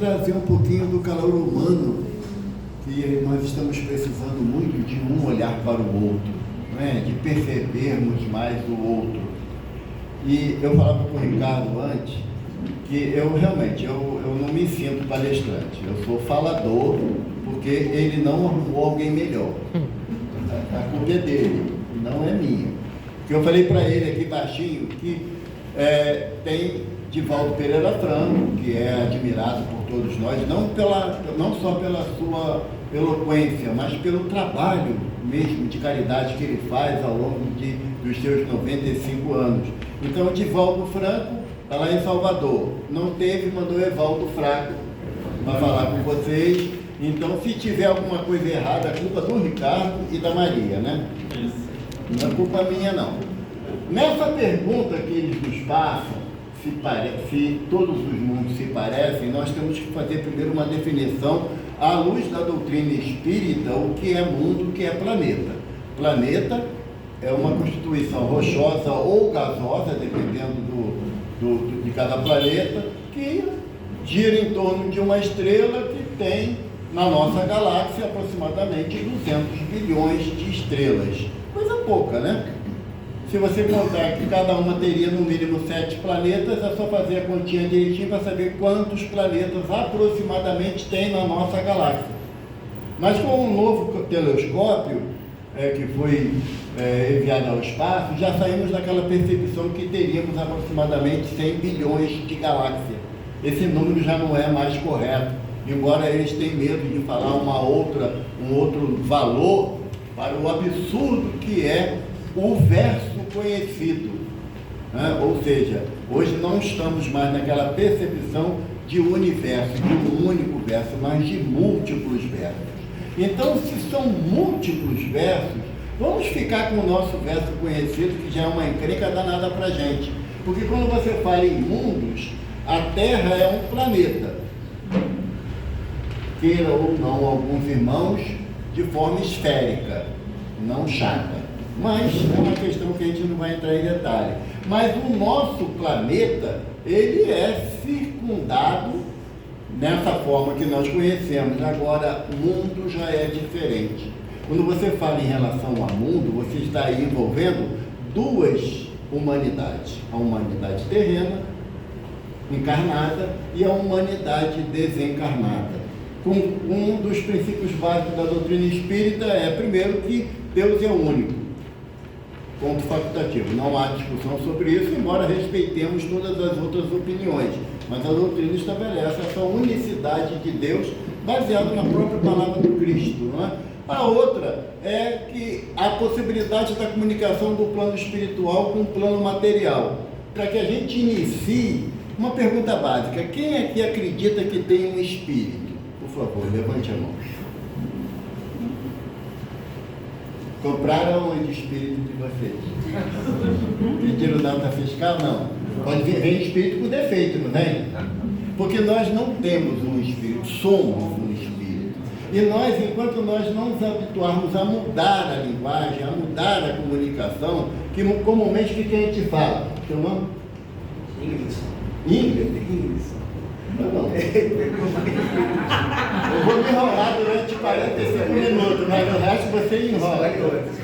trazer um pouquinho do calor humano, que nós estamos precisando muito de um olhar para o outro, não é? De percebermos mais o outro. E eu falava com o Ricardo antes, que eu realmente, eu não me sinto palestrante, eu sou falador, porque ele não arrumou alguém melhor. A culpa é dele, não é minha. Porque eu falei para ele aqui baixinho que tem Divaldo Pereira Franco, que é admirado por todos nós, não só pela sua eloquência, mas pelo trabalho mesmo de caridade que ele faz ao longo dos seus 95 anos. Então, Divaldo Franco está lá em Salvador. Não teve, mandou Evaldo Fraco para falar com vocês. Então, se tiver alguma coisa errada, a culpa do Ricardo e da Maria, né? Não é culpa minha, não. Nessa pergunta que eles nos passam, se todos os mundos se parecem, nós temos que fazer primeiro uma definição à luz da doutrina espírita, o que é mundo, o que é planeta. Planeta é uma constituição rochosa ou gasosa, dependendo de cada planeta, que gira em torno de uma estrela que tem, na nossa galáxia, aproximadamente 200 bilhões de estrelas. Coisa pouca, né? Se você contar que cada uma teria no mínimo 7 planetas, é só fazer a continha direitinho para saber quantos planetas aproximadamente tem na nossa galáxia. Mas com um novo telescópio, que foi enviado ao espaço, já saímos daquela percepção que teríamos aproximadamente 100 bilhões de galáxias. Esse número já não é mais correto, embora eles tenham medo de falar um outro valor para o absurdo que é o verso conhecido, né? Ou seja, hoje não estamos mais naquela percepção de universo, de um único verso, mas de múltiplos versos. Então, se são múltiplos versos, vamos ficar com o nosso verso conhecido, que já é uma encrenca danada para a gente. Porque quando você fala em mundos, a Terra é um planeta. Queira ou não, alguns irmãos, de forma esférica, não chata. Mas é uma questão que a gente não vai entrar em detalhe. Mas o nosso planeta, ele é circundado nessa forma que nós conhecemos. Agora, o mundo já é diferente. Quando você fala em relação ao mundo, você está aí envolvendo duas humanidades. A humanidade terrena, encarnada, e a humanidade desencarnada. Um dos princípios básicos da doutrina espírita é, primeiro, que Deus é único. Ponto facultativo. Não há discussão sobre isso, embora respeitemos todas as outras opiniões. Mas a doutrina estabelece essa unicidade de Deus baseada na própria palavra do Cristo, não é? A outra é que a possibilidade da comunicação do plano espiritual com o plano material. Para que a gente inicie, uma pergunta básica: quem aqui acredita que tem um espírito? Por favor, levante a mão. Compraram onde o espírito de vocês? Pediram nota fiscal? Não. Pode vir espírito com defeito, não vem? Porque nós não temos um espírito, somos um espírito. E nós, enquanto nós não nos habituarmos a mudar a linguagem, a mudar a comunicação, que comumente o que a gente fala? Seu nome? Inglês? Tá bom. Eu vou me enrolar durante 45 minutos, mas o resto você enrola.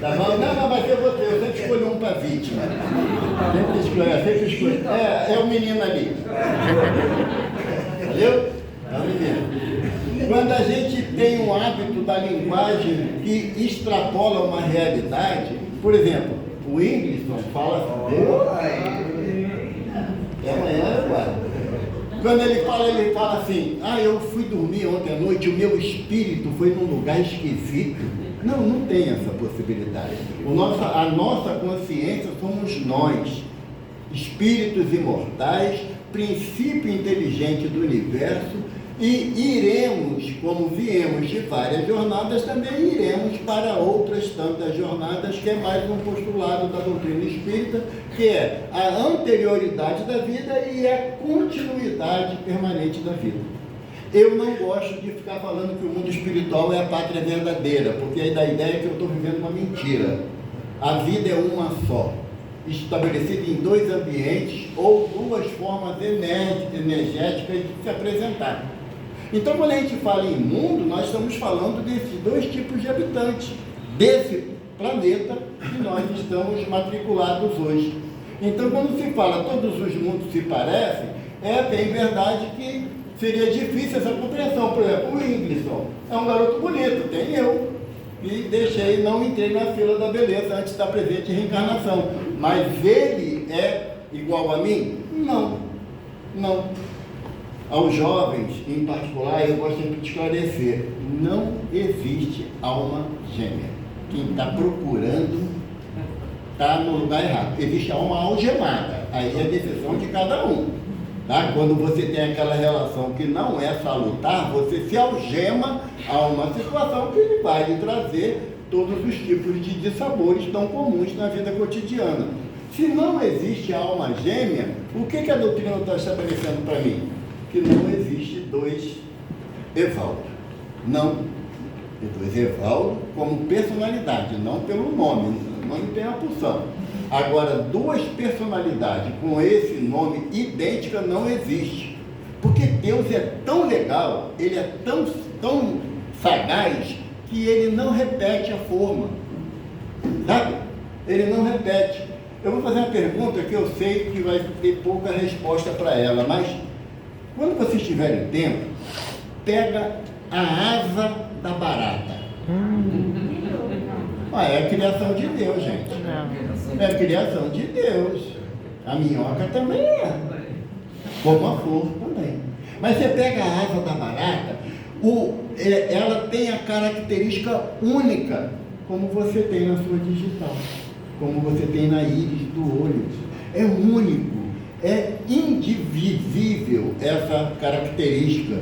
Tá bom? Não, mas eu sempre escolho um para vítima. Sempre escolho. É o menino ali. Valeu? É o menino. Quando a gente tem um hábito da linguagem que extrapola uma realidade, por exemplo, o Whindersson fala amanhã eu guardo. Quando ele fala assim: eu fui dormir ontem à noite, o meu espírito foi num lugar esquisito. Não tem essa possibilidade. A nossa consciência somos nós, espíritos imortais, princípio inteligente do universo, e iremos, como viemos de várias jornadas, também iremos para outras tantas jornadas, que é mais um postulado da doutrina espírita, que é a anterioridade da vida e a continuidade permanente da vida. Eu não gosto de ficar falando que o mundo espiritual é a pátria verdadeira, porque aí dá a ideia que eu estou vivendo uma mentira. A vida é uma só, estabelecida em dois ambientes ou duas formas energéticas de se apresentar. Então, quando a gente fala em mundo, nós estamos falando desses dois tipos de habitantes, desse planeta que nós estamos matriculados hoje. Então, quando se fala todos os mundos se parecem, é bem verdade que seria difícil essa compreensão. Por exemplo, o Inglisson é um garoto bonito, tem eu, e não entrei na fila da beleza antes da presente reencarnação. Mas ele é igual a mim? Não, não. Aos jovens, em particular, eu gosto sempre de esclarecer, não existe alma gêmea. Quem está procurando está no lugar errado. Existe alma algemada, aí é a decisão de cada um. Tá? Quando você tem aquela relação que não é salutar, você se algema a uma situação que ele vai lhe trazer todos os tipos de dissabores tão comuns na vida cotidiana. Se não existe alma gêmea, o que a doutrina está estabelecendo para mim? Que não existe dois Evaldo. Não. Dois Evaldo como personalidade, não pelo nome. O nome tem a função. Agora, duas personalidades com esse nome idêntica não existe. Porque Deus é tão legal, ele é tão sagaz, que ele não repete a forma. Sabe? Ele não repete. Eu vou fazer uma pergunta que eu sei que vai ter pouca resposta para ela, mas quando vocês tiverem tempo, pega a asa da barata. É a criação de Deus, gente. É a criação de Deus. A minhoca também é. Como a flor também. Mas você pega a asa da barata, ela tem a característica única, como você tem na sua digital, como você tem na íris do olho. É único. É indivisível essa característica.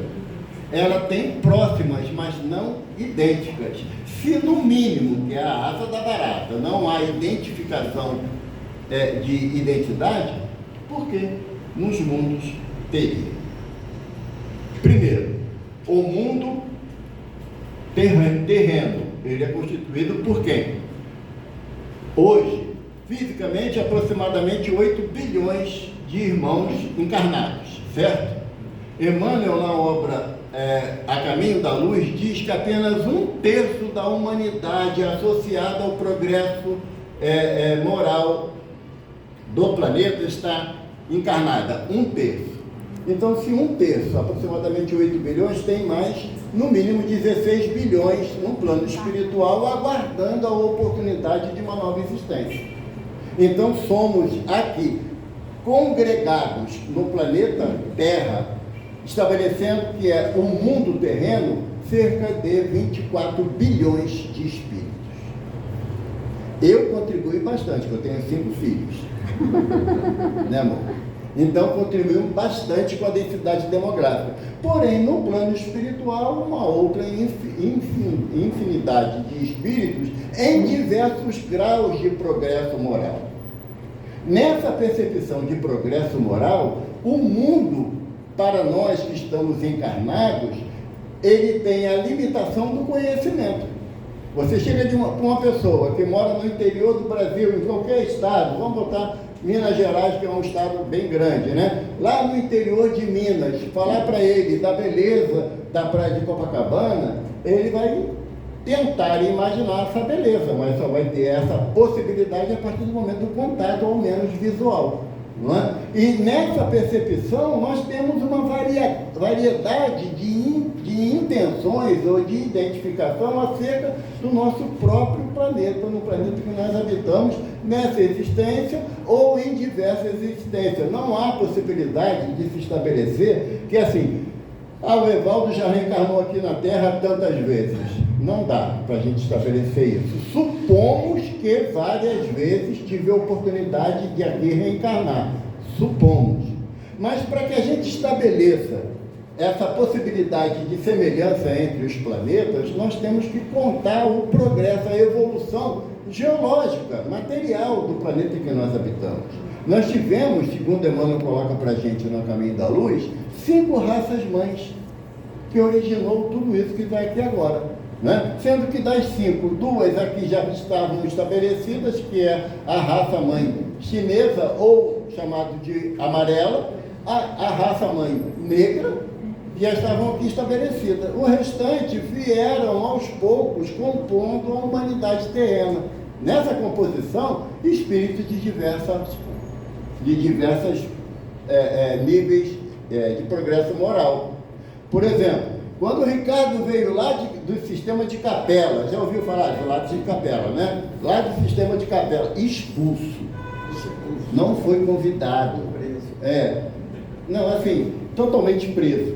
Ela tem próximas, mas não idênticas. Se no mínimo, que é a asa da barata, não há identificação de identidade, por que nos mundos teria? Primeiro, o mundo terreno, ele é constituído por quem? Hoje, fisicamente, aproximadamente 8 bilhões de irmãos encarnados, certo? Emmanuel, na obra A Caminho da Luz, diz que apenas 1/3 da humanidade associada ao progresso moral do planeta está encarnada. 1/3. Então, se 1/3, aproximadamente 8 bilhões, tem mais, no mínimo 16 bilhões no plano espiritual, aguardando a oportunidade de uma nova existência. Então, somos aqui congregados no planeta Terra, estabelecendo que é o mundo terreno, cerca de 24 bilhões de espíritos. Eu contribuí bastante, porque eu tenho 5 filhos. Né, amor? Então, contribuímos bastante com a densidade demográfica. Porém, no plano espiritual, uma outra infinidade de espíritos em diversos graus de progresso moral. Nessa percepção de progresso moral, o mundo, para nós que estamos encarnados, ele tem a limitação do conhecimento. Você chega para uma pessoa que mora no interior do Brasil, em qualquer estado, vamos botar Minas Gerais, que é um estado bem grande, né? Lá no interior de Minas, falar para ele da beleza da praia de Copacabana, ele vai tentar imaginar essa beleza, mas só vai ter essa possibilidade a partir do momento do contato, ao menos visual. Não é? E nessa percepção nós temos uma variedade de intenções ou de identificação acerca do nosso próprio planeta, no planeta que nós habitamos, nessa existência ou em diversas existências. Não há possibilidade de se estabelecer que assim, o Evaldo já reencarnou aqui na Terra tantas vezes. Não dá para a gente estabelecer isso. Supomos que várias vezes tive a oportunidade de aqui reencarnar. Supomos. Mas para que a gente estabeleça essa possibilidade de semelhança entre os planetas, nós temos que contar o progresso, a evolução geológica, material do planeta que nós habitamos. Nós tivemos, segundo Emmanuel coloca para a gente no Caminho da Luz, 5 raças-mães que originou tudo isso que está aqui agora. Né? Sendo que das 5, 2 aqui já estavam estabelecidas, que é a raça-mãe chinesa, ou chamado de amarela, a raça-mãe negra, já estavam aqui estabelecidas. O restante vieram aos poucos compondo a humanidade terrena. Nessa composição, espíritos de diversos níveis de progresso moral. Por exemplo, quando o Ricardo veio lá do sistema de Capela, já ouviu falar de Capela, né? Lá do sistema de Capela, expulso. Não foi convidado. Não, assim, totalmente preso.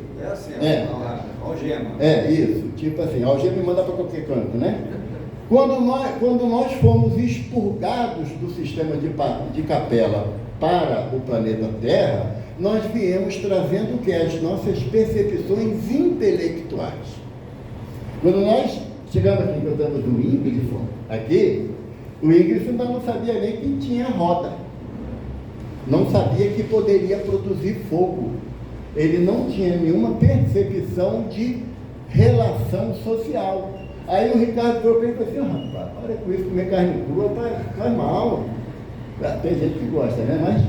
Algema. Isso, tipo assim, algema me manda para qualquer canto, né? Quando nós fomos expurgados do sistema de Capela para o planeta Terra, nós viemos trazendo o que? As nossas percepções intelectuais. Quando nós chegamos aqui, cantamos o Ingridson, aqui, o Ingridson ainda não sabia nem que tinha roda. Não sabia que poderia produzir fogo. Ele não tinha nenhuma percepção de relação social. Aí o Ricardo falou para ele e falou assim, rapaz, para com isso, comer carne crua faz mal. Tem gente que gosta, né? Mas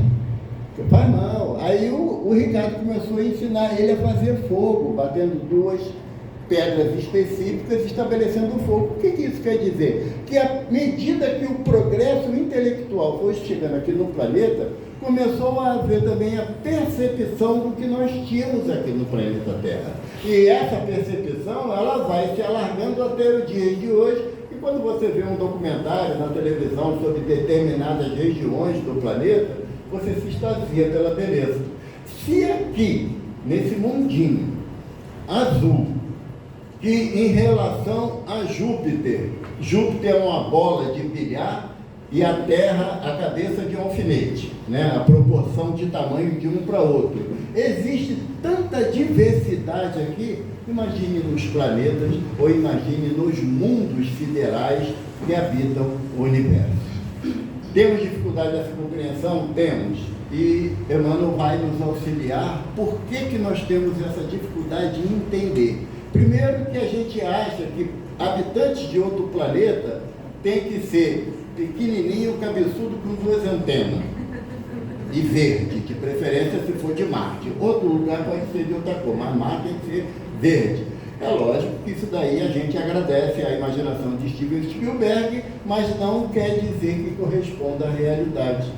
faz mal. Aí o Ricardo começou a ensinar ele a fazer fogo, batendo 2 pedras específicas, estabelecendo o fogo. O que isso quer dizer? Que à medida que o progresso intelectual foi chegando aqui no planeta, começou a haver também a percepção do que nós tínhamos aqui no planeta Terra. E essa percepção, ela vai se alargando até o dia de hoje, e quando você vê um documentário na televisão sobre determinadas regiões do planeta, você se extasia pela beleza. Se aqui, nesse mundinho azul, que em relação a Júpiter é uma bola de bilhar, e a Terra a cabeça de um alfinete, né? A proporção de tamanho de um para outro. Existe tanta diversidade aqui, imagine nos planetas, ou imagine nos mundos siderais que habitam o universo. Temos dificuldade dessa compreensão? Temos. E Emmanuel vai nos auxiliar. Por que nós temos essa dificuldade de entender? Primeiro que a gente acha que habitantes de outro planeta têm que ser pequenininho, cabeçudo, com 2 antenas. E verde, de preferência se for de Marte. Outro lugar pode ser de outra cor, mas Marte tem que ser verde. É lógico que isso daí a gente agradece à imaginação de Steven Spielberg, mas não quer dizer que corresponda à realidade.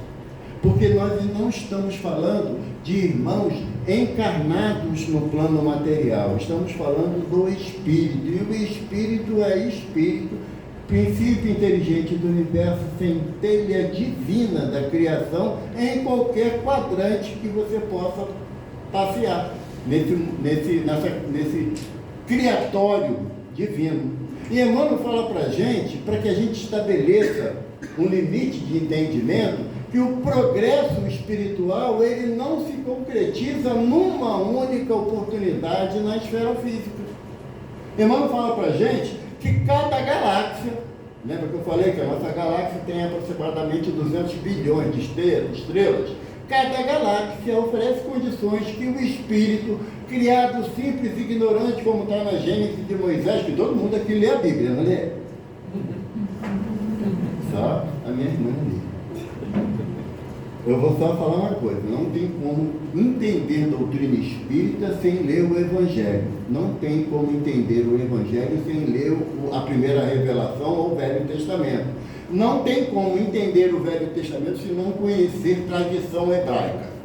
Porque nós não estamos falando de irmãos encarnados no plano material, estamos falando do espírito, e o espírito é espírito, princípio inteligente do universo, centelha divina da criação, em qualquer quadrante que você possa passear, nesse criatório divino. E Emmanuel fala para a gente, para que a gente estabeleça um limite de entendimento, que o progresso espiritual, ele não se concretiza numa única oportunidade na esfera física. Emmanuel fala para a gente que cada galáxia, lembra que eu falei que a nossa galáxia tem aproximadamente 200 bilhões de estrelas, cada galáxia oferece condições que o espírito, criado simples e ignorante, como está na Gênesis de Moisés, que todo mundo aqui lê a Bíblia, não lê? Só a minha irmã lê. Eu vou só falar uma coisa, não tem como entender doutrina espírita sem ler o Evangelho. Não tem como entender o Evangelho sem ler a primeira revelação ou o Velho Testamento. Não tem como entender o Velho Testamento se não conhecer tradição hebraica.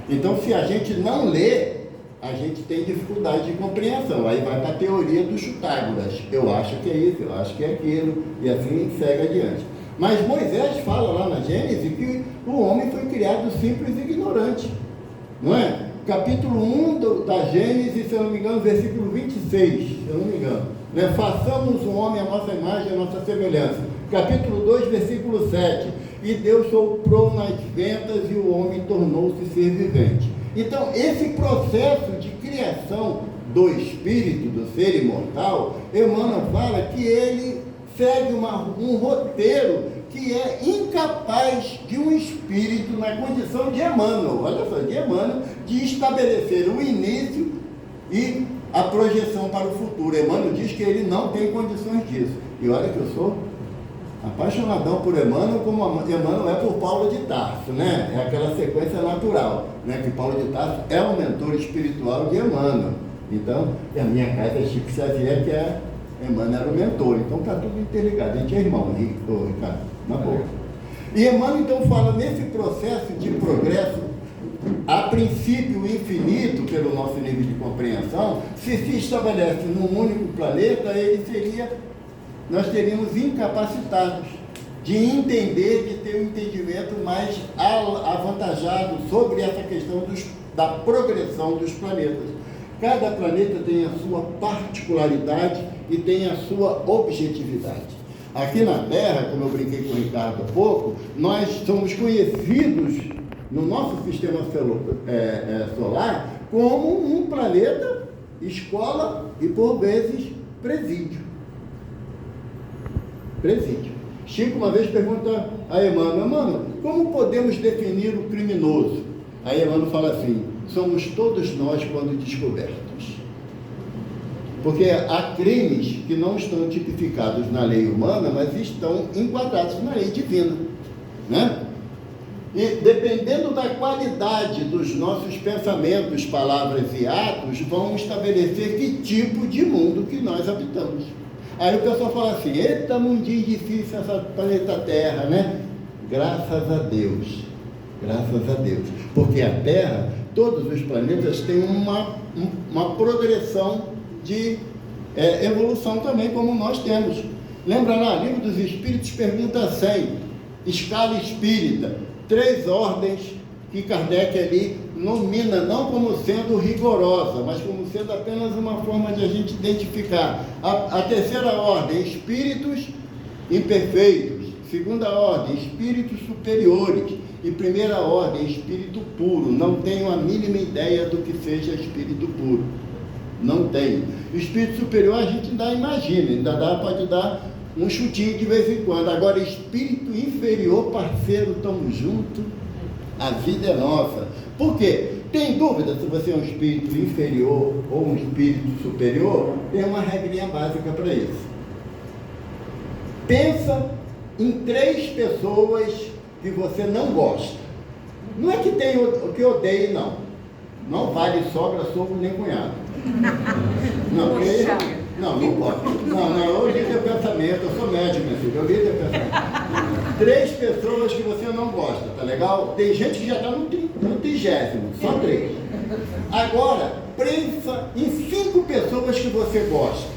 Então, se a gente não lê, a gente tem dificuldade de compreensão. Aí vai para a teoria dos Chutágoras. Eu acho que é isso, eu acho que é aquilo, e assim segue adiante. Mas Moisés fala lá na Gênesis que o homem foi criado simples e ignorante, não é? Capítulo 1 da Gênesis, se eu não me engano, versículo 26, se eu não me engano, né? Façamos o homem à nossa imagem, à nossa semelhança. Capítulo 2, versículo 7, e Deus soprou nas ventas e o homem tornou-se ser vivente. Então, esse processo de criação do espírito, do ser imortal, Emmanuel fala que ele segue um roteiro que é incapaz de um espírito na condição de Emmanuel, olha só, de Emmanuel, de estabelecer o início e a projeção para o futuro. Emmanuel diz que ele não tem condições disso. E olha que eu sou Apaixonadão por Emmanuel, como Emmanuel é por Paulo de Tarso, né? É aquela sequência natural, né? Que Paulo de Tarso é o mentor espiritual de Emmanuel. Então, a minha casa é Chico Xavier, que é Emmanuel era o mentor. Então está tudo interligado. A gente é irmão, Ricardo, na boa. E Emmanuel então fala nesse processo de progresso, a princípio infinito, pelo nosso nível de compreensão, se estabelece num único planeta, nós teríamos incapacitados de entender, de ter um entendimento mais avantajado sobre essa questão da progressão dos planetas. Cada planeta tem a sua particularidade e tem a sua objetividade. Aqui na Terra, como eu brinquei com o Ricardo há pouco, nós somos conhecidos no nosso sistema solar como um planeta, escola e, por vezes, presídio. Chico uma vez pergunta a Emmanuel, como podemos definir o criminoso? Aí Emmanuel fala assim, somos todos nós quando descobertos. Porque há crimes que não estão tipificados na lei humana, mas estão enquadrados na lei divina, né? E dependendo da qualidade dos nossos pensamentos, palavras e atos, vão estabelecer que tipo de mundo que nós habitamos. Aí o pessoal fala assim, eita mundinho difícil essa planeta Terra, né? Graças a Deus, porque a Terra, todos os planetas têm uma progressão de evolução também, como nós temos. Lembra lá, Livro dos Espíritos, pergunta 100, escala espírita, 3 ordens que Kardec ali nomina, não como sendo rigorosa, mas como sendo apenas uma forma de a gente identificar. A terceira ordem, espíritos imperfeitos. Segunda ordem, espíritos superiores. E primeira ordem, espírito puro. Não tenho a mínima ideia do que seja espírito puro. Não tenho. Espírito superior a gente ainda imagina, pode dar um chutinho de vez em quando. Agora, espírito inferior, parceiro, estamos juntos, a vida é nossa. Por quê? Tem dúvida se você é um espírito inferior ou um espírito superior? Tem uma regrinha básica para isso. Pensa em 3 pessoas que você não gosta. Não é que tem o que odeie, não. Não vale sogra, sogro nem cunhado. Não, não pode. Não, eu li teu pensamento, eu sou médico, meu filho, eu li teu pensamento. 3 pessoas que você não gosta, tá legal? Tem gente que já está no 30º, só 3. Agora, pensa em 5 pessoas que você gosta.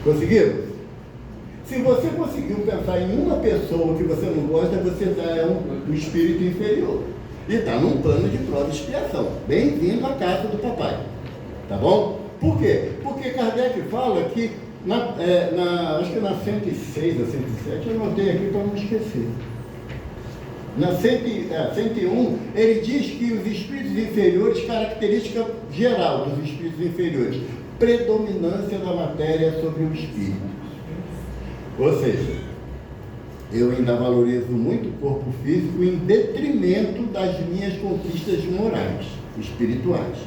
Conseguiu? Se você conseguiu pensar em uma pessoa que você não gosta, você já é um espírito inferior. E está num plano de prova e expiação. Bem-vindo à casa do papai. Tá bom? Por quê? Porque Kardec fala que, acho que na 106 ou 107, eu anotei aqui para não esquecer. Na 101, ele diz que os espíritos inferiores, característica geral dos espíritos inferiores, predominância da matéria sobre o espírito. Ou seja, eu ainda valorizo muito o corpo físico em detrimento das minhas conquistas morais, espirituais.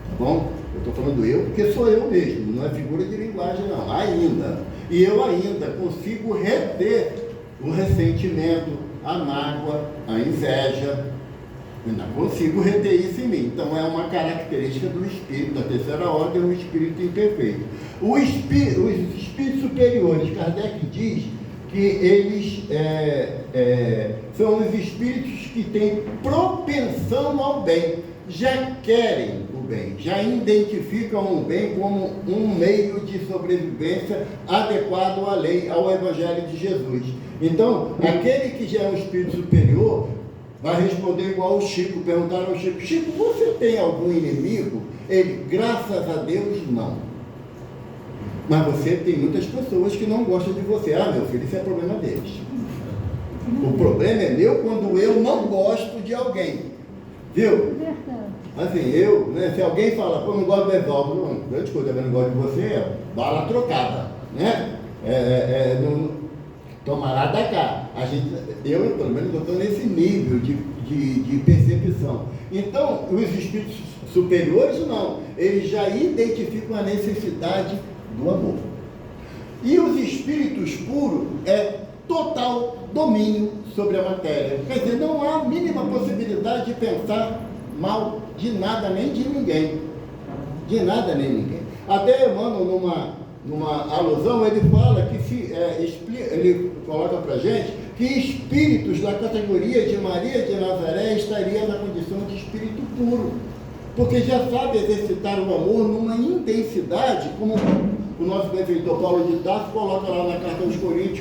Tá bom? Eu estou falando eu porque sou eu mesmo, não é figura de linguagem não, ainda. E eu ainda consigo reter o ressentimento, a mágoa, a inveja. Ainda consigo reter isso em mim. Então é uma característica do espírito, da terceira ordem, o espírito imperfeito. Os espíritos superiores, Kardec diz que eles são os espíritos que têm propensão ao bem, já querem o bem, já identificam o bem como um meio de sobrevivência adequado à lei, ao Evangelho de Jesus. Então, aquele que já é um espírito superior vai responder igual o Chico. Perguntaram ao Chico, Chico, você tem algum inimigo? Ele, graças a Deus, não. Mas você tem muitas pessoas que não gostam de você. Ah, meu filho, isso é problema deles. O problema é meu quando eu não gosto de alguém. Viu? Assim, se alguém fala, pô, não gosto do Evaldo, grande coisa, eu não gosto de você, é bala trocada, né? Tomará da cá. Eu, pelo menos, estou nesse nível de percepção. Então, os espíritos superiores, não. Eles já identificam a necessidade do amor. E os espíritos puros é total domínio sobre a matéria. Quer dizer, não há a mínima possibilidade de pensar mal de nada nem de ninguém. De nada nem ninguém. Até Emmanuel, numa alusão, ele fala que ele coloca para gente que espíritos da categoria de Maria de Nazaré estariam na condição de espírito puro, porque já sabe exercitar o amor numa intensidade, como o nosso benfeitor Paulo de Tarso coloca lá na carta aos Coríntios,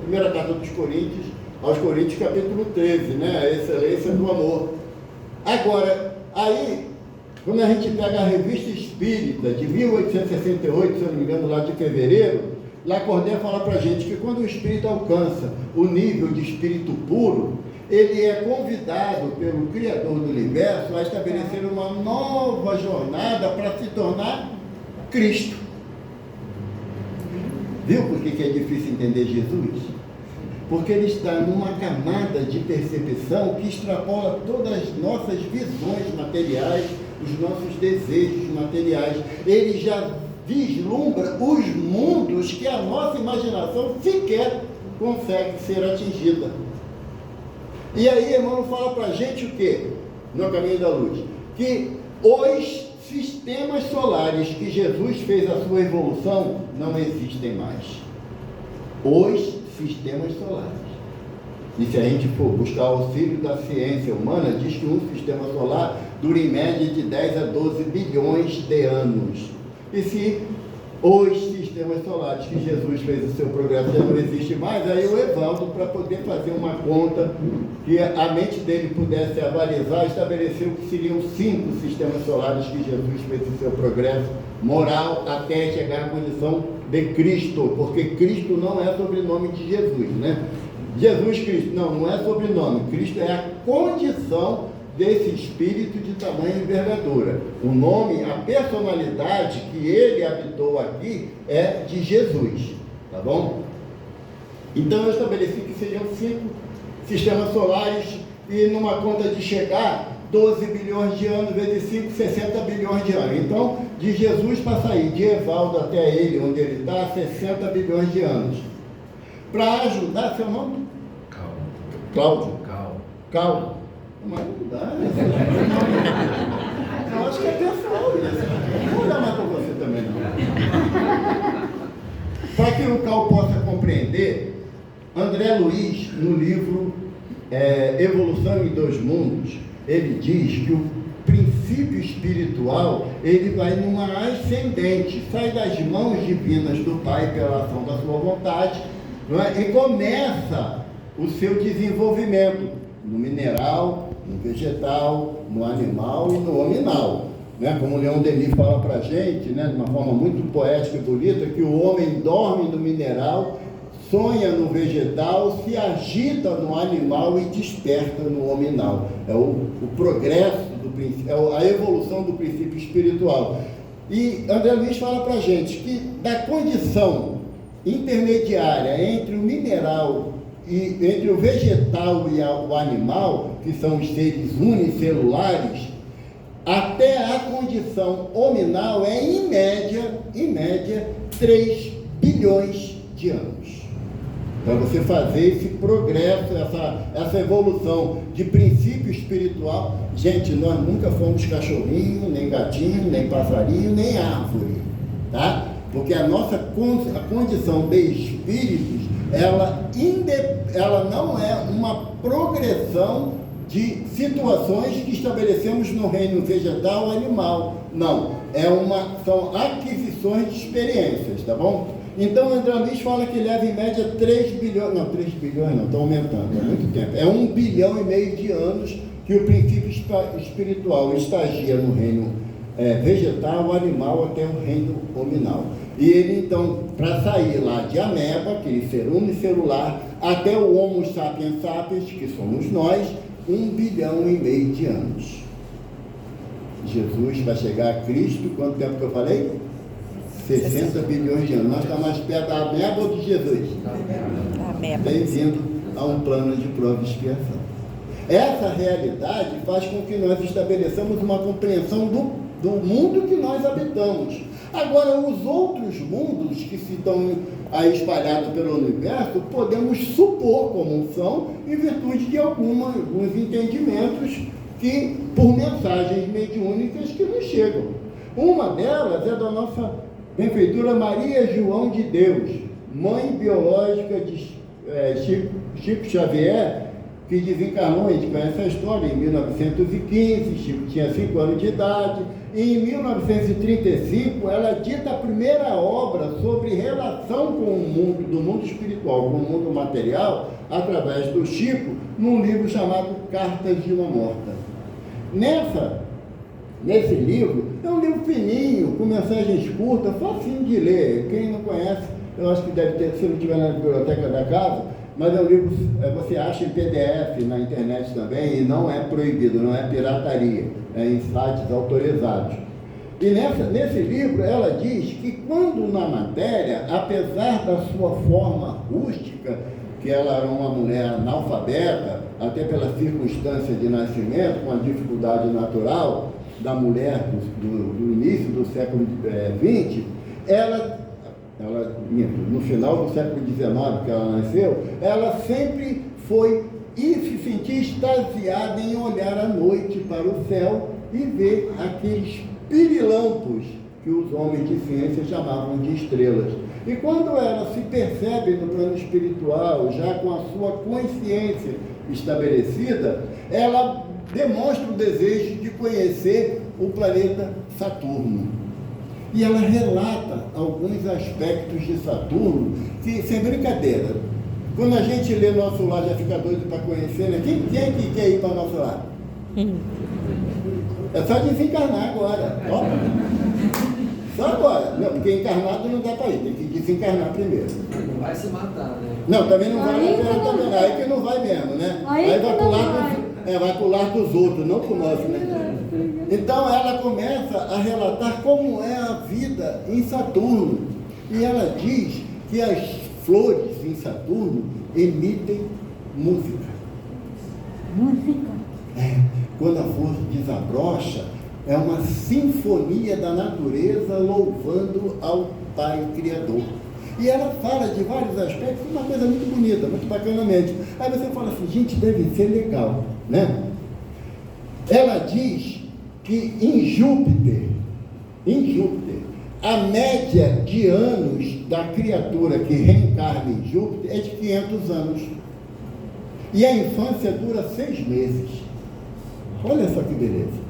primeira carta dos Coríntios, aos Coríntios, capítulo 13, né? A excelência do amor. Agora, aí, quando a gente pega a Revista Espírita de 1868, se eu não me engano, lá de fevereiro, Lacordaire fala para a gente que quando o espírito alcança o nível de espírito puro, ele é convidado pelo Criador do Universo a estabelecer uma nova jornada para se tornar Cristo. Viu por que é difícil entender Jesus? Porque ele está numa camada de percepção que extrapola todas as nossas visões materiais, os nossos desejos materiais. Ele já vislumbra os mundos que a nossa imaginação sequer consegue ser atingida. E aí Emmanuel fala para a gente o quê? No Caminho da Luz, que os sistemas solares que Jesus fez a sua evolução não existem mais. Os sistemas solares. E se a gente for buscar auxílio da ciência humana, diz que um sistema solar dura em média de 10 a 12 bilhões de anos. E se os sistemas solares que Jesus fez o seu progresso já não existe mais, aí o Evaldo, para poder fazer uma conta que a mente dele pudesse avalizar, estabeleceu que seriam 5 sistemas solares que Jesus fez o seu progresso moral até chegar à condição de Cristo, porque Cristo não é sobrenome de Jesus, né? Jesus Cristo, não é sobrenome, Cristo é a condição desse espírito de tamanho e envergadura. O nome, a personalidade que ele habitou aqui é de Jesus, tá bom? Então eu estabeleci que seriam 5 sistemas solares e numa conta de chegar 12 bilhões de anos vezes 5, 60 bilhões de anos. Então, de Jesus para sair de Evaldo até ele, onde ele está, 60 bilhões de anos. Para ajudar, seu nome? Cláudio. Cláudio. Mas não dá, né? Eu acho que é pessoal isso. Não vou olhar mais para você também, não. Para que o Cal possa compreender, André Luiz, no livro Evolução em Dois Mundos, ele diz que o princípio espiritual, ele vai numa ascendente, sai das mãos divinas do Pai pela ação da sua vontade, não é? E começa o seu desenvolvimento no mineral, no vegetal, no animal e no hominal. Né? Como o Leon Denis fala para a gente, né, de uma forma muito poética e bonita, que o homem dorme no mineral, sonha no vegetal, se agita no animal e desperta no hominal. É o progresso do princípio, é a evolução do princípio espiritual. E André Luiz fala para a gente que da condição intermediária entre o mineral e entre o vegetal e o animal, que são os seres unicelulares, até a condição hominal é em média 3 bilhões de anos. Para você fazer esse progresso, essa evolução de princípio espiritual. Gente, nós nunca fomos cachorrinho, nem gatinho, nem passarinho, nem árvore, tá? Porque a nossa condição de espíritos, ela não é uma progressão de situações que estabelecemos no reino vegetal ou animal. Não, são aquisições de experiências, tá bom? Então, André Luiz fala que leva em média 3 bilhões, não, 3 bilhões não, está aumentando, é muito tempo. É 1,5 bilhão de anos que o princípio espiritual estagia no reino vegetal, animal, até o reino hominal. E ele, então, para sair lá de ameba, aquele ser unicelular, até o Homo sapiens sapiens, que somos nós, 1,5 bilhão de anos. Jesus vai chegar a Cristo, quanto tempo que eu falei? 60 bilhões de anos. Nós estamos mais perto da ameba ou de Jesus? Bem-vindo a um plano de prova e expiação. Essa realidade faz com que nós estabeleçamos uma compreensão do mundo que nós habitamos. Agora, os outros mundos que se estão aí espalhados pelo universo, podemos supor como são, em virtude de alguns entendimentos que, por mensagens mediúnicas que nos chegam. Uma delas é da nossa benfeitora Maria João de Deus, mãe biológica de Chico Xavier, que desencarnou, a gente conhece a história, em 1915, Chico tinha 5 anos de idade, e em 1935 ela dita a primeira obra sobre relação com o mundo, do mundo espiritual, com o mundo material, através do Chico, num livro chamado Cartas de uma Morta. Nesse livro, é um livro fininho, com mensagens curtas, facinho de ler. Quem não conhece, eu acho que deve ter, se não tiver na biblioteca da casa, mas é um livro, você acha em PDF na internet também, e não é proibido, não é pirataria, é em sites autorizados. E nesse livro ela diz que quando na matéria, apesar da sua forma rústica, que ela era uma mulher analfabeta, até pela circunstância de nascimento, com a dificuldade natural da mulher do início do século XX, ela, no final do século XIX que ela nasceu, ela sempre foi e se sentia extasiada em olhar à noite para o céu e ver aqueles pirilampos que os homens de ciência chamavam de estrelas. E quando ela se percebe no plano espiritual, já com a sua consciência estabelecida, ela demonstra o desejo de conhecer o planeta Saturno. E ela relata alguns aspectos de Saturno que, sem brincadeira, quando a gente lê Nosso Lar já fica doido para conhecer, né? Quem que quer ir para Nosso Lar? É só desencarnar agora. Ó. Só agora. Não, porque encarnado não dá para ir, tem que desencarnar primeiro. Não vai se matar, né? Não, também não vai na Terra também. Aí que não vai mesmo, né? Aí vai pro lar dos outros, não pro nosso, né? Então ela começa a relatar como é a vida em Saturno. E ela diz que as flores em Saturno emitem música. Música? Quando a flor desabrocha, é uma sinfonia da natureza louvando ao Pai Criador. E ela fala de vários aspectos, uma coisa muito bonita, muito bacanamente. Aí você fala assim, gente, deve ser legal, né? Ela diz que em Júpiter, a média de anos da criatura que reencarna em Júpiter é de 500 anos. E a infância dura 6 meses. Olha só que beleza.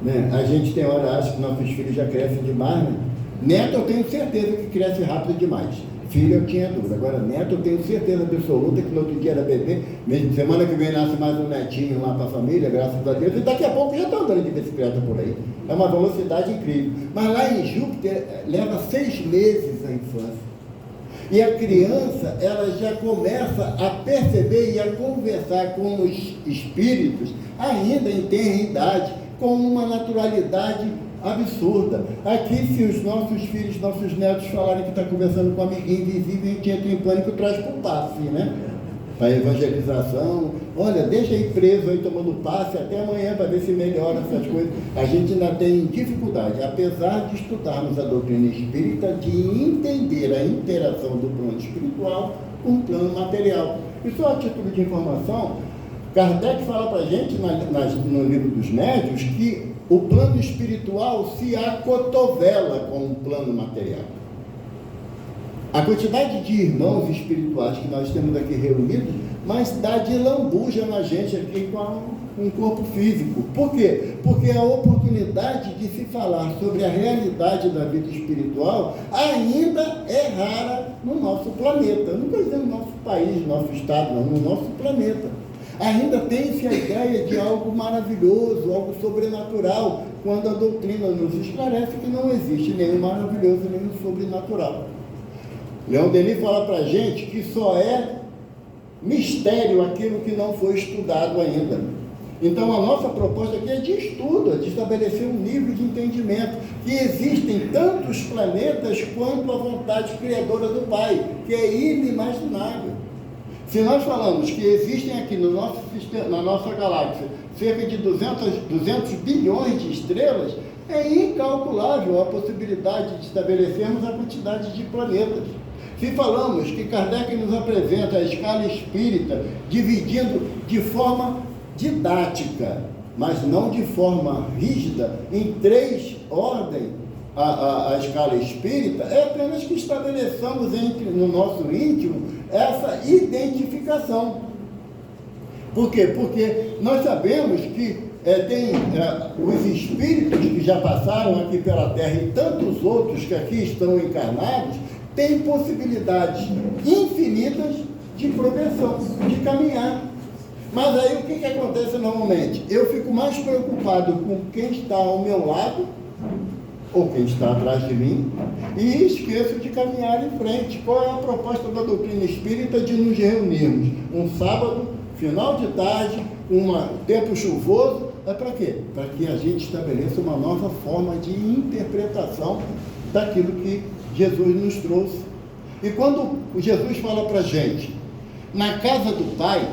Né? A gente tem hora, acha que nossos filhos já crescem demais, né? Neto eu tenho certeza que cresce rápido demais. Filho eu tinha dúvida. Agora neto eu tenho certeza absoluta que no outro dia era bebê. Mesmo semana que vem nasce mais um netinho lá para a família, graças a Deus. E daqui a pouco já está andando de bicicleta por aí. É uma velocidade incrível. Mas lá em Júpiter leva 6 meses a infância. E a criança, ela já começa a perceber e a conversar com os espíritos, ainda em tenra idade, com uma naturalidade absurda. Aqui, se os nossos filhos, nossos netos falarem que está conversando com um amiguinho invisível, a gente entra em pânico e traz para o passe, né? Para evangelização. Olha, deixa aí preso aí tomando passe até amanhã para ver se melhora essas coisas. A gente ainda tem dificuldade, apesar de estudarmos a doutrina espírita, de entender a interação do plano espiritual com o plano material. E só a título de informação, Kardec fala para a gente no livro dos médiuns que o plano espiritual se acotovela com o plano material. A quantidade de irmãos espirituais que nós temos aqui reunidos, mas dá de lambuja na gente aqui com um corpo físico. Por quê? Porque a oportunidade de se falar sobre a realidade da vida espiritual ainda é rara no nosso planeta. Não estou dizendo no nosso país, no nosso estado, não, no nosso planeta. Ainda tem-se a ideia de algo maravilhoso, algo sobrenatural, quando a doutrina nos esclarece que não existe nem o maravilhoso, nem o sobrenatural. Leon Denis fala para a gente que só é mistério aquilo que não foi estudado ainda. Então a nossa proposta aqui é de estudo, é de estabelecer um nível de entendimento, que existem tantos planetas quanto a vontade criadora do Pai, que é inimaginável. Se nós falamos que existem aqui no nosso sistema, na nossa galáxia cerca de 200 bilhões de estrelas, É incalculável a possibilidade de estabelecermos a quantidade de planetas. Se falamos que Kardec nos apresenta a escala espírita dividindo de forma didática, mas não de forma rígida, em 3 ordens a escala espírita, é apenas que estabeleçamos no nosso íntimo essa identificação. Por quê? Porque nós sabemos que os espíritos que já passaram aqui pela Terra e tantos outros que aqui estão encarnados têm possibilidades infinitas de progressão, de caminhar. Mas aí o que acontece normalmente? Eu fico mais preocupado com quem está ao meu lado ou quem está atrás de mim e esqueço de caminhar em frente. Qual é a proposta da doutrina espírita de nos reunirmos? Um sábado, final de tarde, tempo chuvoso, é para quê? Para que a gente estabeleça uma nova forma de interpretação daquilo que Jesus nos trouxe. E quando Jesus fala para a gente, na casa do Pai,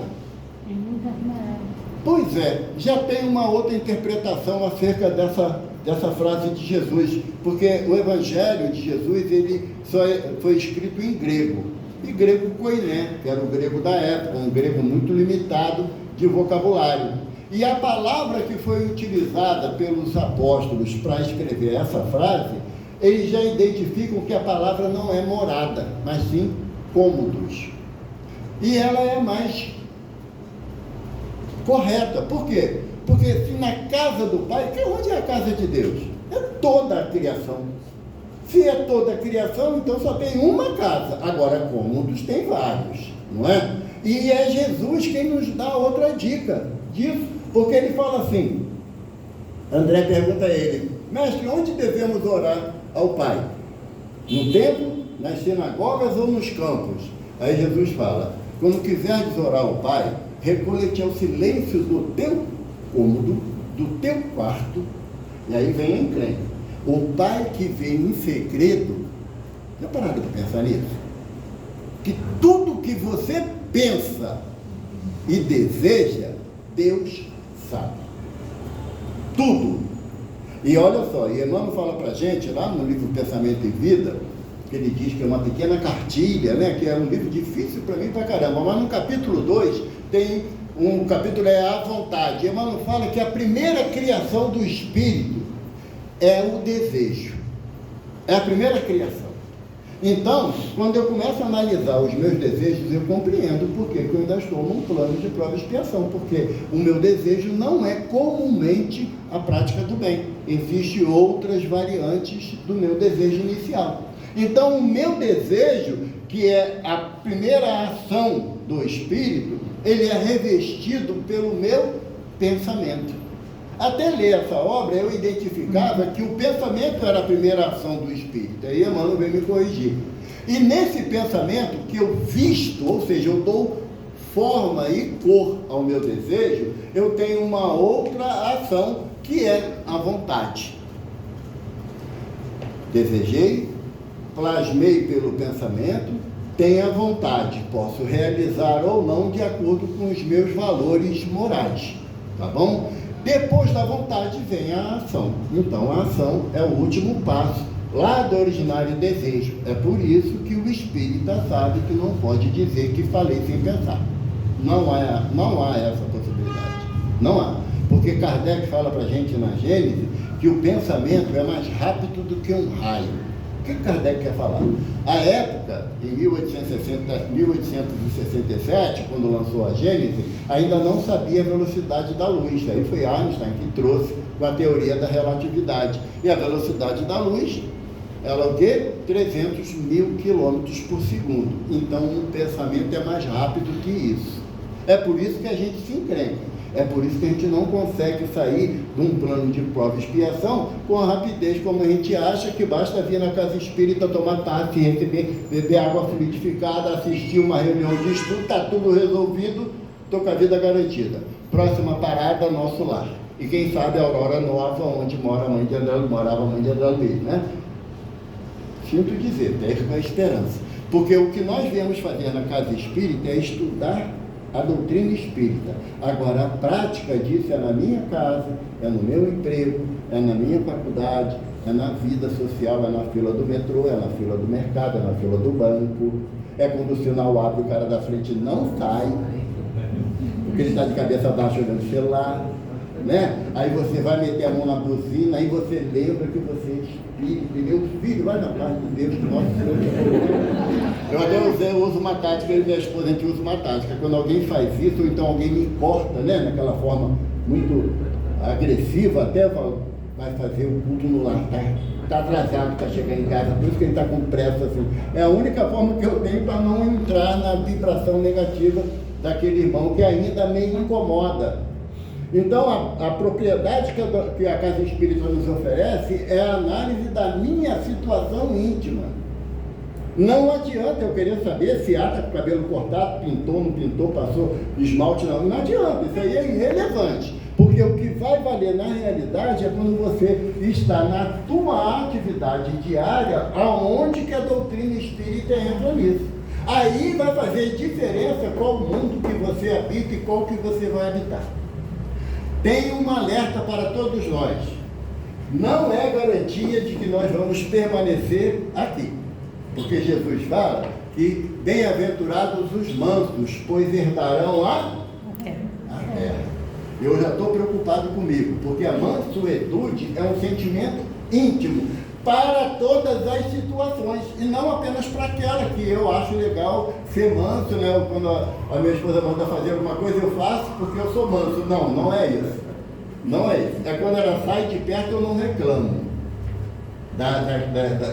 pois é, já tem uma outra interpretação acerca dessa frase de Jesus, porque o Evangelho de Jesus, ele foi escrito em grego, e grego koiné, que era o grego da época, um grego muito limitado de vocabulário. E a palavra que foi utilizada pelos apóstolos para escrever essa frase, eles já identificam que a palavra não é morada, mas sim cômodos. E ela é mais correta. Por quê? Porque se na casa do Pai, onde é a casa de Deus? É toda a criação. Se é toda a criação, então só tem uma casa. Agora, cômodos tem vários, não é? E é Jesus quem nos dá outra dica disso, porque ele fala assim, André pergunta a ele, mestre, onde devemos orar ao Pai? No templo, nas sinagogas ou nos campos? Aí Jesus fala, quando quiseres orar ao Pai, recolhe-te ao silêncio do teu cômodo, do teu quarto, e aí vem a encrenca. O Pai que vem em segredo, já pararam para pensar nisso? Que tudo que você pensa e deseja, Deus sabe. Tudo. E olha só, e Emmanuel fala para a gente, lá no livro Pensamento e Vida, que ele diz que é uma pequena cartilha, né, que é um livro difícil para mim pra caramba, mas no capítulo 2 tem um capítulo, é a vontade. Emmanuel fala que a primeira criação do espírito é o desejo. É a primeira criação. Então, quando eu começo a analisar os meus desejos, eu compreendo por que eu ainda estou num plano de prova e expiação, porque o meu desejo não é comumente a prática do bem. Existem outras variantes do meu desejo inicial. Então, o meu desejo, que é a primeira ação do espírito, ele é revestido pelo meu pensamento. Até ler essa obra, eu identificava que o pensamento era a primeira ação do espírito. Aí Emmanuel veio me corrigir. E nesse pensamento que eu visto, ou seja, eu dou forma e cor ao meu desejo, eu tenho uma outra ação, que é a vontade. Desejei, plasmei pelo pensamento, tenho a vontade, posso realizar ou não de acordo com os meus valores morais, tá bom? Depois da vontade vem a ação. Então a ação é o último passo lá do originário desejo. É por isso que o espírita sabe que não pode dizer que falei sem pensar. Não há essa possibilidade. Não há. Porque Kardec fala para a gente na Gênese que o pensamento é mais rápido do que um raio. O que Kardec quer falar? À época, em 1867, quando lançou a Gênese, ainda não sabia a velocidade da luz. Aí foi Einstein que trouxe com a teoria da relatividade. E a velocidade da luz, ela é o quê? 300 mil quilômetros por segundo. Então, o pensamento é mais rápido que isso. É por isso que a gente se encrenca. É por isso que a gente não consegue sair de um plano de prova e expiação com a rapidez como a gente acha que basta vir na casa espírita, tomar passe, beber água fluidificada, assistir uma reunião de estudo, está tudo resolvido, estou com a vida garantida. Próxima parada, nosso lar. E quem sabe a Aurora Nova, onde morava a mãe de André Luiz, né? Sinto dizer, perco a esperança. Porque o que nós viemos fazer na casa espírita é estudar a doutrina espírita. Agora, a prática disso é na minha casa, é no meu emprego, é na minha faculdade, é na vida social, é na fila do metrô, é na fila do mercado, é na fila do banco, é quando o sinal abre, o cara da frente não sai, porque ele está de cabeça baixa olhando o celular, né? Aí você vai meter a mão na buzina, aí você lembra que você é espírito, e meu filho, vai na paz de Deus, que nosso Deus. Eu uso uma tática, eu e minha esposa, a gente usa uma tática, quando alguém faz isso, ou então alguém me corta, né? Naquela forma muito agressiva, até vai fazer o culto no lar, tá atrasado para chegar em casa, por isso que ele está com pressa assim. É a única forma que eu tenho para não entrar na vibração negativa daquele irmão que ainda me incomoda. Então, a propriedade que a Casa Espírita nos oferece é a análise da minha situação íntima. Não adianta eu querer saber se está com o cabelo cortado, pintou, não pintou, passou esmalte, não adianta, isso aí é irrelevante. Porque o que vai valer na realidade é quando você está na tua atividade diária, aonde que a doutrina espírita entra nisso. Aí vai fazer diferença qual mundo que você habita e qual que você vai habitar. Tem um alerta para todos nós. Não é garantia de que nós vamos permanecer aqui. Porque Jesus fala que bem-aventurados os mansos, pois herdarão a terra. Eu já estou preocupado comigo, porque a mansuetude é um sentimento íntimo para todas as situações, e não apenas para aquela que eu acho legal ser manso, né? Quando a minha esposa manda fazer alguma coisa, eu faço porque eu sou manso. Não é isso. Não é isso. É quando ela sai de perto, eu não reclamo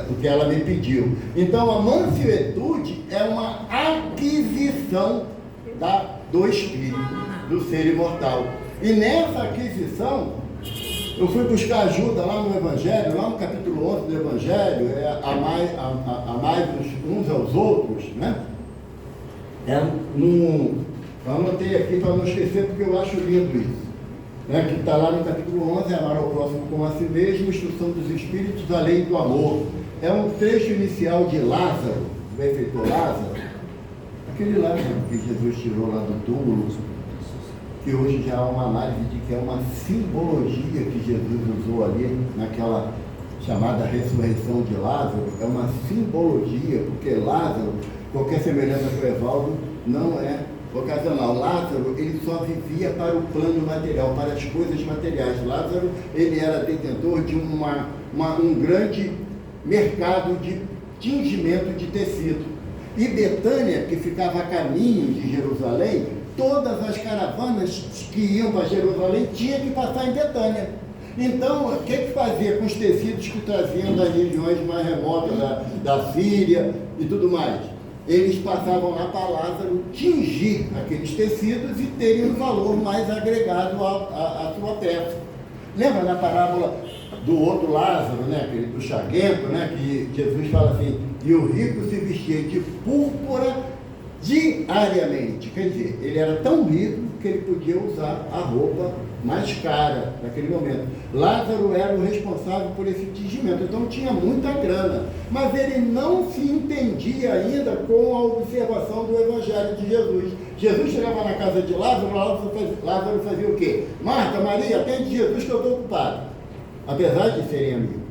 do que ela me pediu. Então, a mansuetude é uma aquisição do espírito, do ser imortal. E nessa aquisição, eu fui buscar ajuda lá no Evangelho, lá no capítulo 11 do Evangelho, amai uns aos outros, né? Eu anotei aqui para não esquecer, porque eu acho lindo isso. Que está lá no capítulo 11, amar ao próximo como a si mesmo, instrução dos espíritos, a lei do amor. É um trecho inicial de Lázaro, do benfeitor Lázaro, aquele Lázaro que Jesus tirou lá do túmulo, que hoje já há uma análise de que é uma simbologia que Jesus usou ali, naquela chamada ressurreição de Lázaro, é uma simbologia, porque Lázaro, qualquer semelhança com o Evaldo, não é ocasional. Lázaro, ele só vivia para o plano material, para as coisas materiais. Lázaro, ele era detentor de um grande mercado de tingimento de tecido. E Betânia, que ficava a caminho de Jerusalém, todas as caravanas que iam para Jerusalém tinham que passar em Betânia. Então, o que fazia com os tecidos que traziam das regiões mais remotas, da Síria e tudo mais? Eles passavam lá para Lázaro tingir aqueles tecidos e terem um valor mais agregado à sua peça. Lembra da parábola do outro Lázaro, né? Aquele do chaguento, né? Que Jesus fala assim, e o rico se vestia de púrpura diariamente. Quer dizer, ele era tão rico que ele podia usar a roupa mais cara naquele momento. Lázaro era o responsável por esse tingimento, então tinha muita grana, mas ele não se entendia ainda com a observação do Evangelho de Jesus. Jesus chegava na casa de Lázaro, Lázaro fazia o quê? Marta, Maria, atende Jesus que eu estou ocupado, apesar de serem amigos.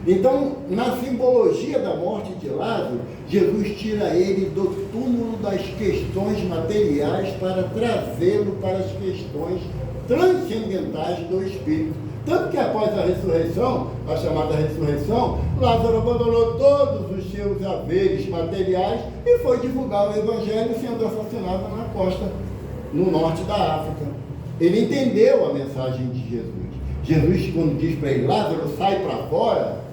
Então, na simbologia da morte de Lázaro, Jesus tira ele do túmulo das questões materiais para trazê-lo para as questões transcendentais do Espírito. Tanto que após a ressurreição, a chamada ressurreição, Lázaro abandonou todos os seus haveres materiais e foi divulgar o Evangelho, sendo assassinado na costa, no norte da África. Ele entendeu a mensagem de Jesus. Jesus, quando diz para ele, Lázaro, sai para fora,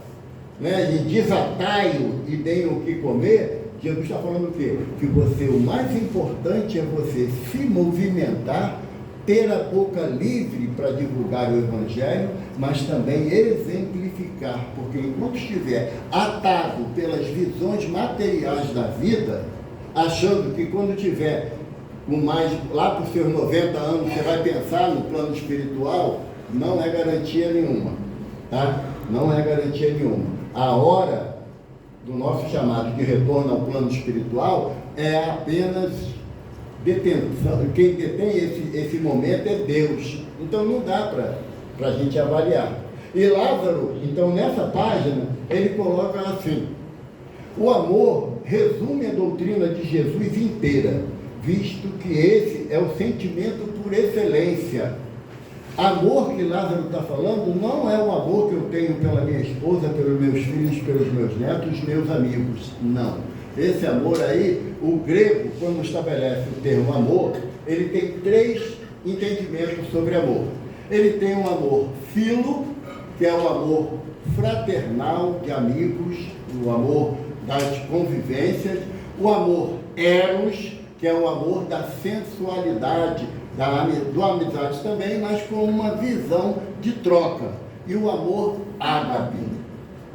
né, e desatai-o e deem o que comer, Jesus está falando o quê? Que o mais importante é você se movimentar, ter a boca livre para divulgar o Evangelho, mas também exemplificar, porque enquanto estiver atado pelas visões materiais da vida, achando que quando tiver lá para os seus 90 anos você vai pensar no plano espiritual, não é garantia nenhuma, tá? Não é garantia nenhuma. A hora do nosso chamado de retorno ao plano espiritual é apenas detenção, quem detém esse momento é Deus. Então não dá para a gente avaliar. E Lázaro, então nessa página, ele coloca assim: o amor resume a doutrina de Jesus inteira, visto que esse é o sentimento por excelência. Amor que Lázaro está falando não é o amor que eu tenho pela minha esposa, pelos meus filhos, pelos meus netos, meus amigos. Não. Esse amor aí, o grego, quando estabelece o termo amor, ele tem 3 entendimentos sobre amor. Ele tem um amor filo, que é o amor fraternal de amigos, o amor das convivências, o amor eros, que é o amor da sensualidade, do amizade também, mas com uma visão de troca. E o amor ágape.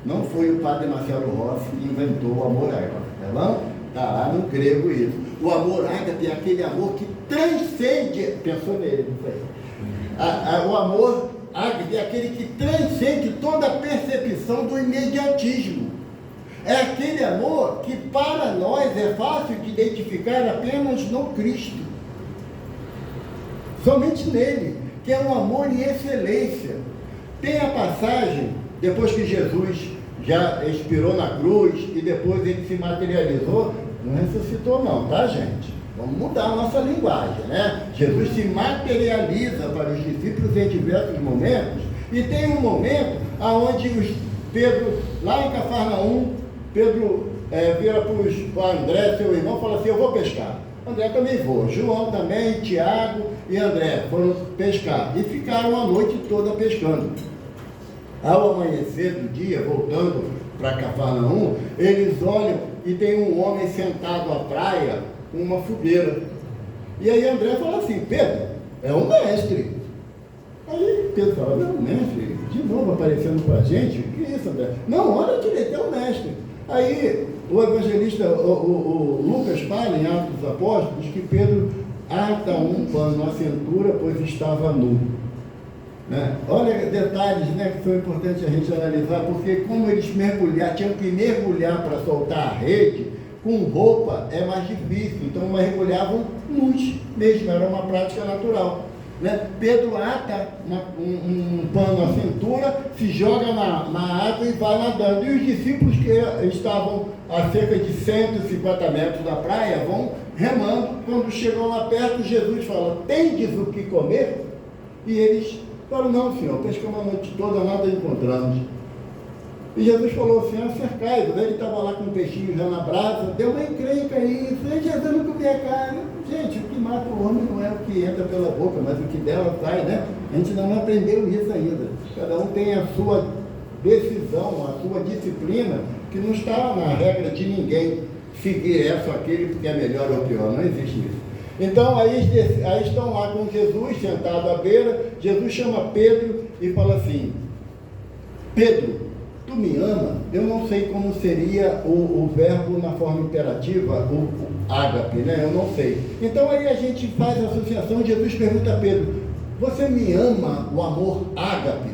Não foi o padre Marcelo Rossi que inventou o amor ágape, tá bom? Está lá no grego isso. O amor ágape é aquele amor que transcende, pensou nele, não foi? O amor ágape é aquele que transcende toda a percepção do imediatismo. É aquele amor que para nós é fácil de identificar apenas no Cristo. Somente nele, que é um amor em excelência. Tem a passagem, depois que Jesus já expirou na cruz e depois ele se materializou, não ressuscitou não, tá, gente? Vamos mudar a nossa linguagem, né? Jesus se materializa para os discípulos em diversos momentos, e tem um momento onde Pedro, lá em Cafarnaum, Pedro vira para o André, seu irmão, e fala assim: eu vou pescar. André também voa, João também, Tiago e André foram pescar e ficaram a noite toda pescando. Ao amanhecer do dia, voltando para Cafarnaum, eles olham e tem um homem sentado à praia com uma fogueira. E aí André fala assim: Pedro, é um mestre. Aí Pedro fala: não, mestre, de novo aparecendo para a gente? O que é isso, André? Não, olha direito, é um mestre. Aí o evangelista, o Lucas fala em Atos dos Apóstolos que Pedro ata um pano à cintura, pois estava nu. Né? Olha detalhes, né, que são importantes a gente analisar, porque como eles tinham que mergulhar para soltar a rede, com roupa é mais difícil, então mergulhavam nus mesmo, era uma prática natural. Né? Pedro ata um pano à cintura, se joga na água e vai nadando. E os discípulos que estavam a cerca de 150 metros da praia vão remando. Quando chegam lá perto, Jesus fala: tendes o que comer? E eles falam: não, senhor, pescamos a noite toda, nada encontramos. E Jesus falou assim: acercai-vos. Ele estava lá com um peixinho já na brasa, deu uma encrenca aí, Jesus não comia carne. Gente, o que mata o homem não é o que entra pela boca, mas o que dela sai, né? A gente não aprendeu isso ainda. Cada um tem a sua decisão, a sua disciplina, que não está na regra de ninguém seguir essa ou aquele porque é melhor ou pior, não existe isso. Então, aí estão lá com Jesus, sentado à beira. Jesus chama Pedro e fala assim: Pedro, tu me ama? Eu não sei como seria o verbo na forma imperativa, o ágape, né? Eu não sei. Então aí a gente faz a associação. Jesus pergunta a Pedro: você me ama o amor ágape?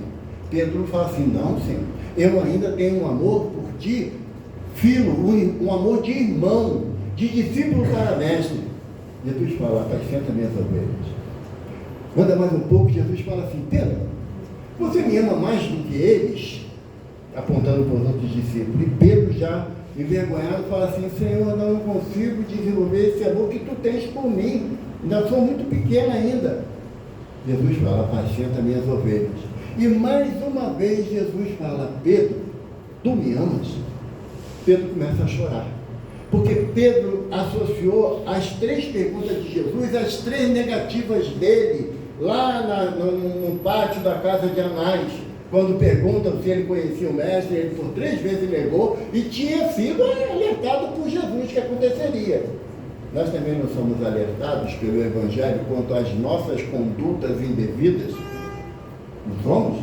Pedro fala assim: não, Senhor, eu ainda tenho um amor por ti, filho, um amor de irmão, de discípulo para mestre. Jesus fala: apacenta minhas ovelhas. Manda mais um pouco. Jesus fala assim: Pedro, você me ama mais do que eles? Apontando para os outros discípulos. E Pedro, já envergonhado, fala assim: Senhor, eu não consigo desenvolver esse amor que tu tens por mim, ainda sou muito pequeno ainda. Jesus fala: apacenta minhas ovelhas. E mais uma vez Jesus fala: Pedro, tu me amas? Pedro começa a chorar, porque Pedro associou as 3 perguntas de Jesus às 3 negativas dele, lá no pátio da casa de Anás. Quando perguntam se ele conhecia o mestre, ele por 3 vezes negou e tinha sido alertado por Jesus que aconteceria. Nós também não somos alertados pelo Evangelho quanto às nossas condutas indevidas? Não somos?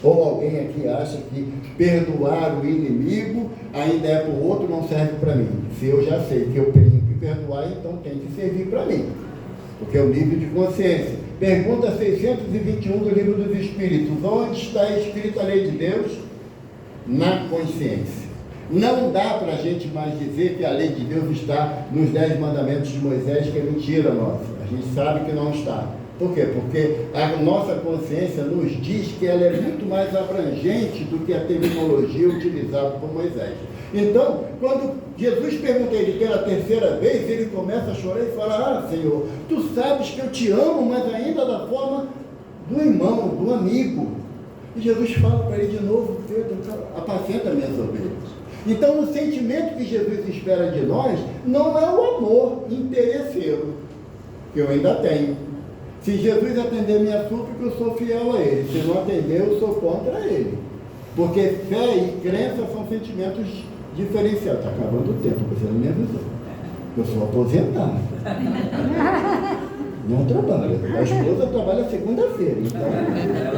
Ou alguém aqui acha que perdoar o inimigo ainda é para o outro, não serve para mim? Se eu já sei que eu tenho que perdoar, então tem que servir para mim, porque é o nível de consciência. Pergunta 621 do Livro dos Espíritos: onde está escrita a lei de Deus? Na consciência. Não dá para a gente mais dizer que a lei de Deus está nos 10 mandamentos de Moisés, que é mentira nossa. A gente sabe que não está. Por quê? Porque a nossa consciência nos diz que ela é muito mais abrangente do que a terminologia utilizada por Moisés. Então, quando Jesus pergunta a ele pela terceira vez, ele começa a chorar e fala: ah, Senhor, tu sabes que eu te amo, mas ainda da forma do irmão, do amigo. E Jesus fala para ele de novo: Pedro, apacenta minhas ovelhas. Então, o sentimento que Jesus espera de nós não é o amor interesseiro, que eu ainda tenho. Se Jesus atender minha súplica, eu sou fiel a Ele. Se não atender, eu sou contra Ele. Porque fé e crença são sentimentos diferenciados. Está acabando o tempo, você não me avisou. Eu sou aposentado. Não trabalho. A esposa trabalha segunda-feira, então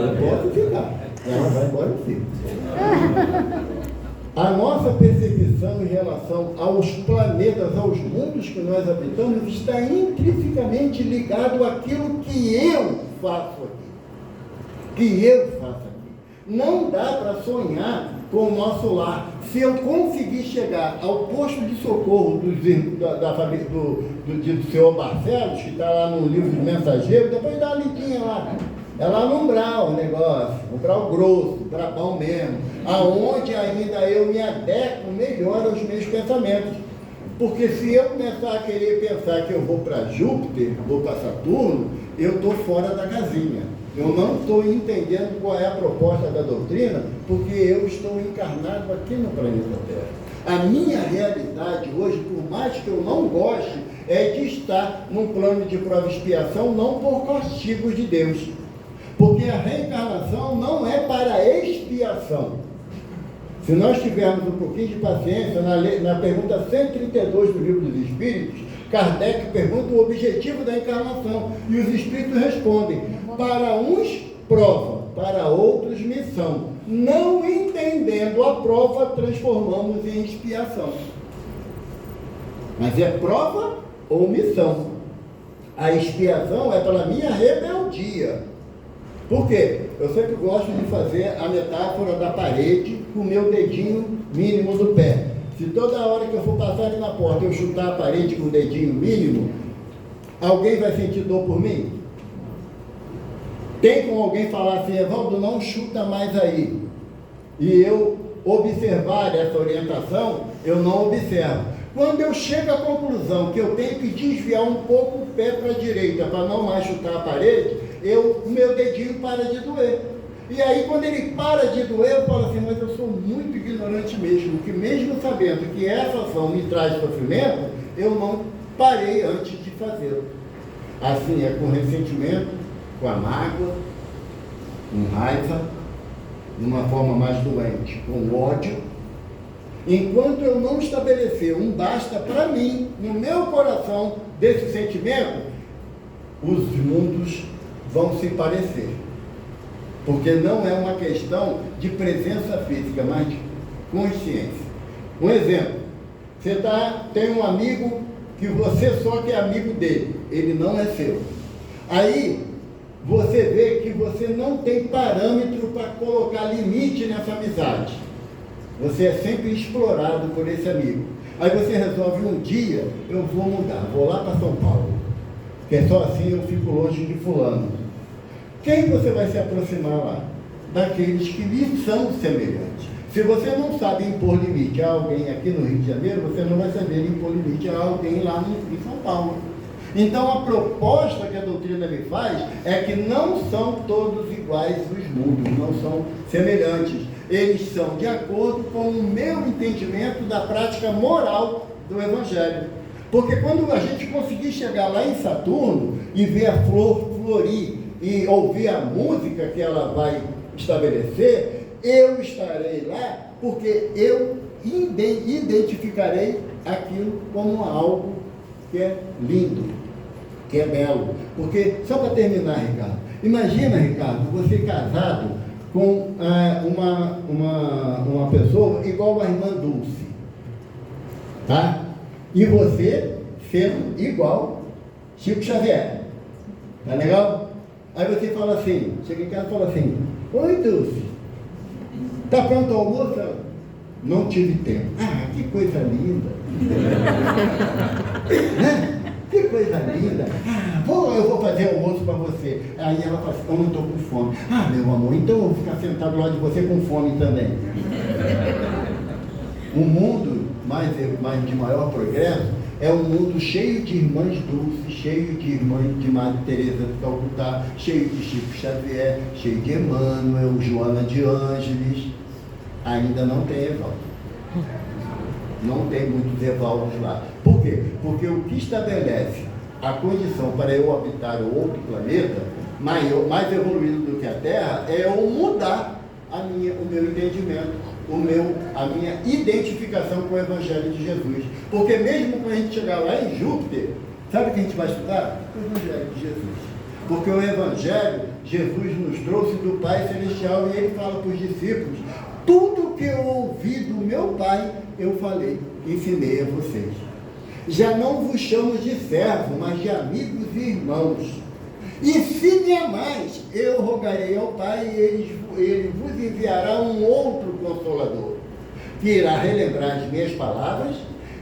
eu posso ficar. Ela vai embora e fica. A nossa percepção em relação aos planetas, aos mundos que nós habitamos, está intrinsecamente ligado àquilo que eu faço aqui. Não dá para sonhar com o nosso lar. Se eu conseguir chegar ao posto de socorro da família do senhor Barcelos, que está lá no livro do Mensageiro, depois dá uma lidinha lá. É lá no umbral o negócio, umbral grosso, brabão mesmo, aonde ainda eu me adequo melhor aos meus pensamentos. Porque se eu começar a querer pensar que eu vou para Júpiter, vou para Saturno, eu estou fora da casinha. Eu não estou entendendo qual é a proposta da doutrina, porque eu estou encarnado aqui no planeta Terra. A minha realidade hoje, por mais que eu não goste, é de estar num plano de prova e expiação, não por castigos de Deus. Porque a reencarnação não é para expiação. Se nós tivermos um pouquinho de paciência, na pergunta 132 do Livro dos Espíritos, Kardec pergunta o objetivo da encarnação, e os Espíritos respondem: para uns prova, para outros missão. Não entendendo a prova, transformamos em expiação. Mas é prova ou missão. A expiação é pela minha rebeldia. Por quê? Eu sempre gosto de fazer a metáfora da parede com o meu dedinho mínimo do pé. Se toda hora que eu for passar ali na porta eu chutar a parede com o dedinho mínimo, alguém vai sentir dor por mim? Tem como alguém falar assim: Evaldo, não chuta mais aí, e eu observar essa orientação? Eu não observo. Quando eu chego à conclusão que eu tenho que desviar um pouco o pé para a direita para não mais chutar a parede, o meu dedinho para de doer. E aí, quando ele para de doer, eu falo assim: mas eu sou muito ignorante mesmo, que mesmo sabendo que essa ação me traz sofrimento, eu não parei antes de fazê-lo. Assim é com ressentimento, com a mágoa, com raiva, de uma forma mais doente, com ódio. Enquanto eu não estabelecer um basta para mim, no meu coração, desse sentimento, os mundos vão se parecer. Porque não é uma questão de presença física, mas de consciência. Um exemplo: você tem um amigo que você só que é amigo dele, ele não é seu. Aí você vê que você não tem parâmetro para colocar limite nessa amizade. Você é sempre explorado por esse amigo. Aí você resolve: um dia eu vou mudar, vou lá para São Paulo, porque só assim eu fico longe de fulano. Quem você vai se aproximar lá? Daqueles que lhe são semelhantes. Se você não sabe impor limite a alguém aqui no Rio de Janeiro, você não vai saber impor limite a alguém lá em São Paulo. Então a proposta que a doutrina me faz é que não são todos iguais os mundos, não são semelhantes. Eles são de acordo com o meu entendimento da prática moral do Evangelho. Porque quando a gente conseguir chegar lá em Saturno e ver a flor florir e ouvir a música que ela vai estabelecer, eu estarei lá porque eu identificarei aquilo como algo que é lindo, que é belo. Porque, só para terminar, Ricardo, imagina, Ricardo, você casado com uma pessoa igual a irmã Dulce, tá? E você sendo igual Chico Xavier, tá legal? Aí você fala assim, chega em casa e fala assim: oi, Dulce, tá pronto o almoço? não tive tempo. Ah, que coisa linda! Né? Que coisa linda! Ah, eu vou fazer almoço para você. Aí ela fala assim, eu não estou com fome. Ah, meu amor, então eu vou ficar sentado lá de você com fome também. O mundo de maior progresso é um mundo cheio de irmãs Dulce, cheio de irmãs de Madre Teresa de Calcutá, cheio de Chico Xavier, cheio de Emmanuel, Joana de Ângeles. Ainda não tem Evaldo. Não tem muitos Evaldos lá. Por quê? Porque o que estabelece a condição para eu habitar o outro planeta, mais evoluído do que a Terra, é eu mudar o meu entendimento, a minha identificação com o Evangelho de Jesus. Porque mesmo quando a gente chegar lá em Júpiter, sabe o que a gente vai estudar? O Evangelho de Jesus. Porque o Evangelho, Jesus nos trouxe do Pai Celestial e ele fala para os discípulos, tudo que eu ouvi do meu Pai, eu falei, ensinei a vocês. Já não vos chamo de servo, mas de amigos e irmãos. E se me amais, eu rogarei ao Pai e ele vos enviará um outro Consolador, que irá relembrar as minhas palavras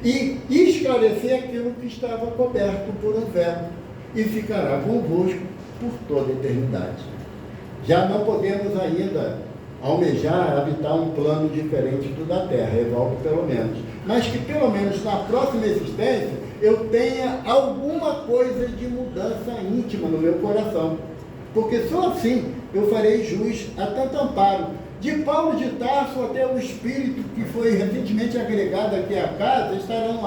e esclarecer aquilo que estava coberto por um véu, e ficará convosco por toda a eternidade. Já não podemos ainda almejar habitar um plano diferente do da Terra, Evaldo pelo menos, mas que pelo menos na próxima existência eu tenha alguma coisa de mudança íntima no meu coração, porque só assim eu farei jus a tanto amparo, de Paulo de Tarso até o Espírito que foi recentemente agregado aqui à casa, estarão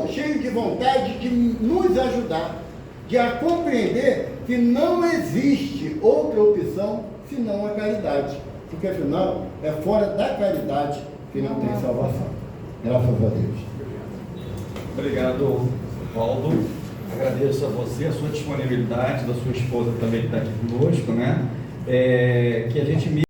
cheios de vontade de nos ajudar, de a compreender que não existe outra opção senão a caridade, porque afinal é fora da caridade que não tem salvação. Graças a Deus. Obrigado, Valdo. Agradeço a você, a sua disponibilidade, da sua esposa também que está aqui conosco, né? Que a gente